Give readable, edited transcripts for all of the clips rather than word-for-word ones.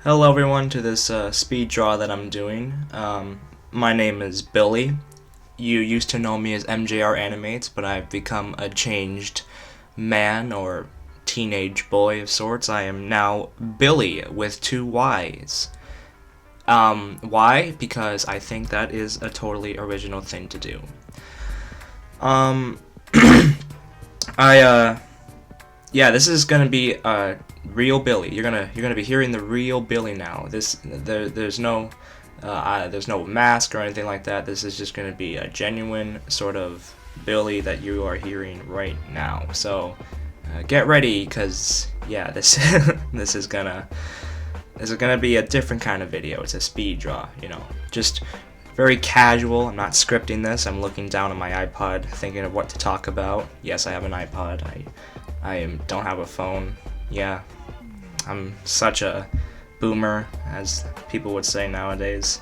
Hello everyone to this speed draw that I'm doing. My name is Billy. You used to know me as MJR Animates, but I've become a changed man or teenage boy of sorts. I am now Billy with two Y's. Why? Because I think that is a totally original thing to do. Um, yeah, this is gonna be real Billy. You're gonna be hearing the real Billy now. There's no mask or anything like that. This is just gonna be a genuine sort of Billy that you are hearing right now. So get ready, cause yeah, this this is gonna be a different kind of video. It's a speed draw, just very casual. I'm not scripting this. I'm looking down at my iPod, thinking of what to talk about. Yes, I have an iPod. I don't have a phone. Yeah, I'm such a boomer, as people would say nowadays.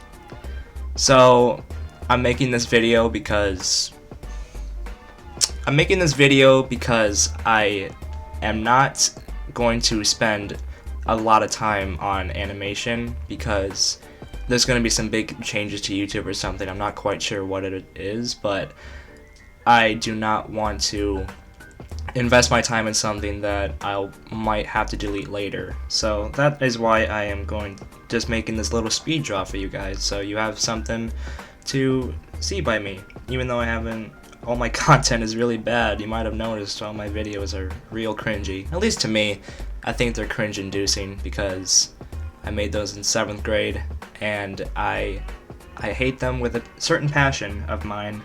So I'm making this video because I am not going to spend a lot of time on animation, because there's going to be some big changes to YouTube or something. I'm not quite sure what it is, but I do not want to invest my time in something that I might have to delete later. So that is why I am just making this little speed draw for you guys, so you have something to see by me. Even though all my content is really bad. You might have noticed all my videos are real cringy. At least to me, I think they're cringe-inducing because I made those in 7th grade, and I hate them with a certain passion of mine.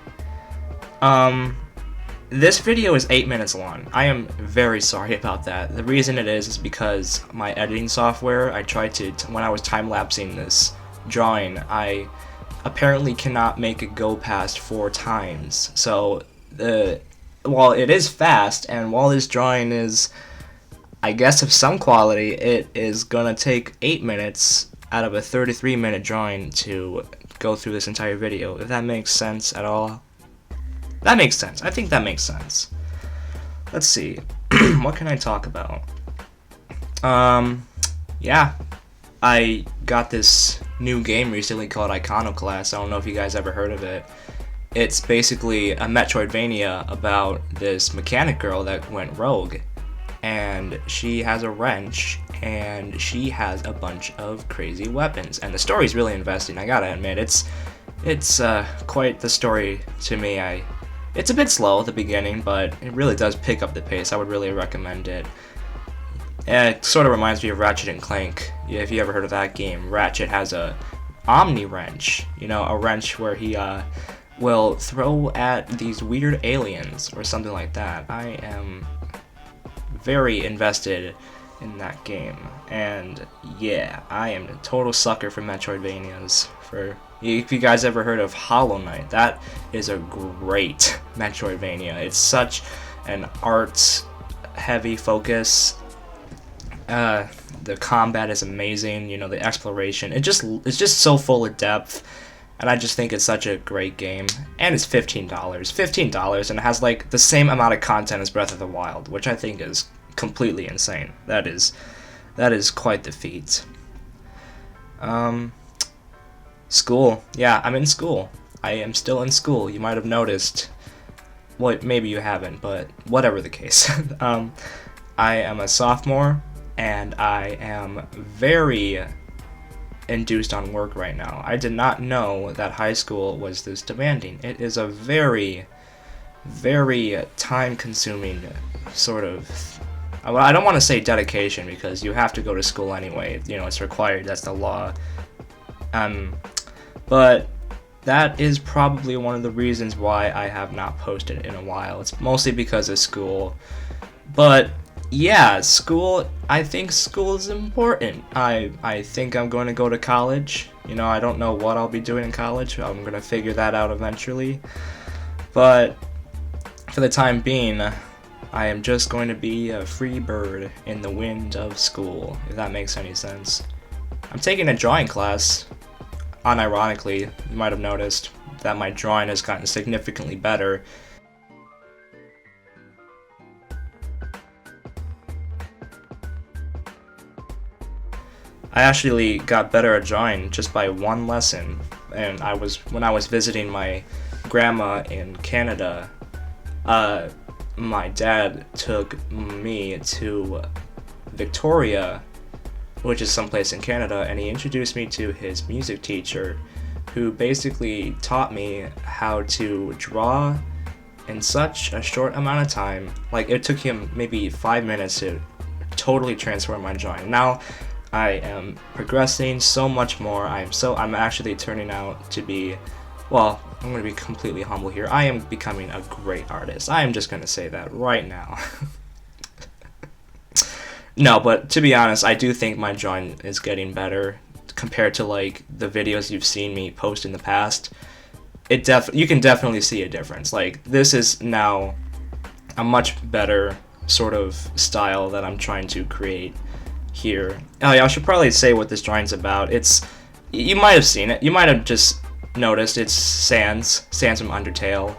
This video is 8 minutes long. I am very sorry about that. The reason it is because my editing software, when I was time-lapsing this drawing, I apparently cannot make it go past 4 times. So, while it is fast, and while this drawing is, I guess, of some quality, it is gonna take 8 minutes out of a 33-minute drawing to go through this entire video, if that makes sense at all. That makes sense. I think that makes sense. Let's see. What can I talk about? Yeah. I got this new game recently called Iconoclast. I don't know if you guys ever heard of it. It's basically a Metroidvania about this mechanic girl that went rogue. And she has a wrench, and she has a bunch of crazy weapons. And the story's really investing, I gotta admit. It's quite the story to me. It's a bit slow at the beginning, but it really does pick up the pace. I would really recommend it. It sort of reminds me of Ratchet and Clank. Yeah, if you ever heard of that game, Ratchet has a Omni wrench. A wrench where he will throw at these weird aliens or something like that. I am very invested in that game, and yeah, I am a total sucker for Metroidvanias. If you guys ever heard of Hollow Knight, that is a great Metroidvania. It's such an art-heavy focus. The combat is amazing. The exploration. It's just so full of depth, and I just think it's such a great game. And it's $15. $15, and it has like the same amount of content as Breath of the Wild, which I think is completely insane. That is quite the feat. School. Yeah, I'm in school. I am still in school. You might have noticed. Well, maybe you haven't, but whatever the case. I am a sophomore, and I am very induced on work right now. I did not know that high school was this demanding. It is a very, very time-consuming sort of... I don't want to say dedication, because you have to go to school anyway. It's required. That's the law. But that is probably one of the reasons why I have not posted in a while. It's mostly because of school. But yeah, school, I think school is important. I think I'm going to go to college. I don't know what I'll be doing in college. I'm going to figure that out eventually. But for the time being, I am just going to be a free bird in the wind of school, if that makes any sense. I'm taking a drawing class. Unironically, you might have noticed that my drawing has gotten significantly better. I actually got better at drawing just by one lesson, and when I was visiting my grandma in Canada. My dad took me to Victoria, which is someplace in Canada, and he introduced me to his music teacher, who basically taught me how to draw in such a short amount of time. Like, it took him maybe 5 minutes to totally transform my drawing. Now I am progressing so much more. I'm actually turning out to be, well, I'm going to be completely humble here. I am becoming a great artist. I am just going to say that right now. No, but to be honest, I do think my drawing is getting better compared to like the videos you've seen me post in the past. You can definitely see a difference. Like, this is now a much better sort of style that I'm trying to create here. Oh yeah, I should probably say what this drawing's about. You might have seen it. You might have just noticed it's Sans from Undertale,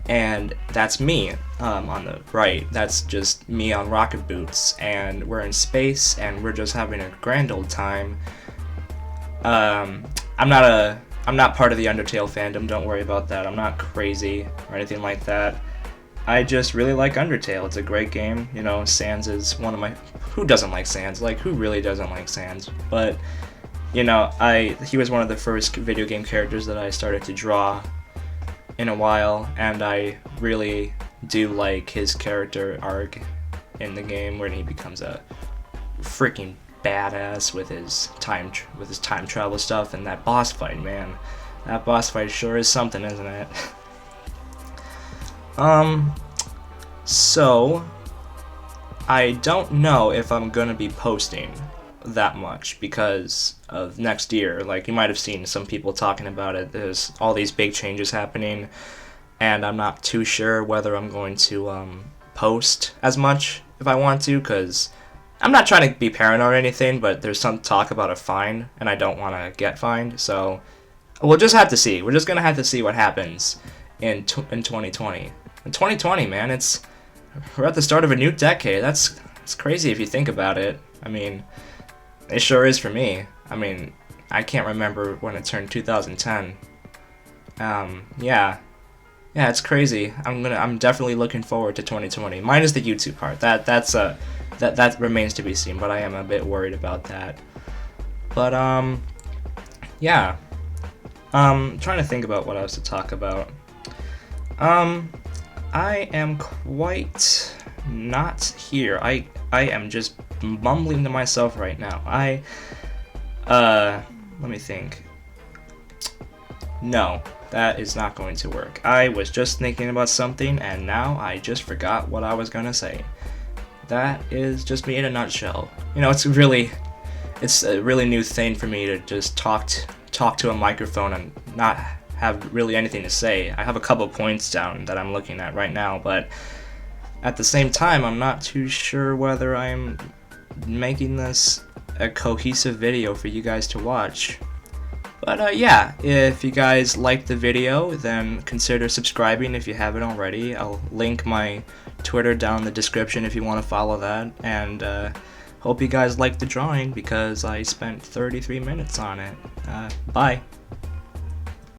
and that's me on the right. That's just me on rocket boots, and we're in space, and we're just having a grand old time. I'm not part of the Undertale fandom, don't worry about that. I'm not crazy or anything like that. I just really like Undertale. It's a great game. You know, Sans is one of my... Who doesn't like Sans? Like, who really doesn't like Sans? But, you know, he was one of the first video game characters that I started to draw in a while, and I really do like his character arc in the game, where he becomes a freaking badass with his time travel stuff. And that boss fight, man, that boss fight sure is something, isn't it? So I don't know if I'm gonna be posting that much because of next year. Like, you might have seen some people talking about it. There's all these big changes happening, and I'm not too sure whether I'm going to post as much if I want to, because I'm not trying to be paranoid or anything, but there's some talk about a fine, and I don't want to get fined, so we'll just have to see. We're just gonna have to see what happens in 2020. In 2020, man, we're at the start of a new decade. It's crazy if you think about it. I mean, it sure is for me. I mean, I can't remember when it turned 2010. Yeah, it's crazy. I'm definitely looking forward to 2020. Minus the YouTube part. That remains to be seen, but I am a bit worried about that. But yeah. Trying to think about what else to talk about. I am quite not here. I am just mumbling to myself right now. Let me think. No, that is not going to work. I was just thinking about something, and now I just forgot what I was gonna say. That is just me in a nutshell. You know, it's a really new thing for me to just talk to a microphone and not have really anything to say. I have a couple points down that I'm looking at right now, but at the same time, I'm not too sure whether I'm making this a cohesive video for you guys to watch. But yeah, if you guys liked the video, then consider subscribing if you haven't already. I'll link my Twitter down in the description if you want to follow that, and hope you guys liked the drawing because I spent 33 minutes on it. Bye.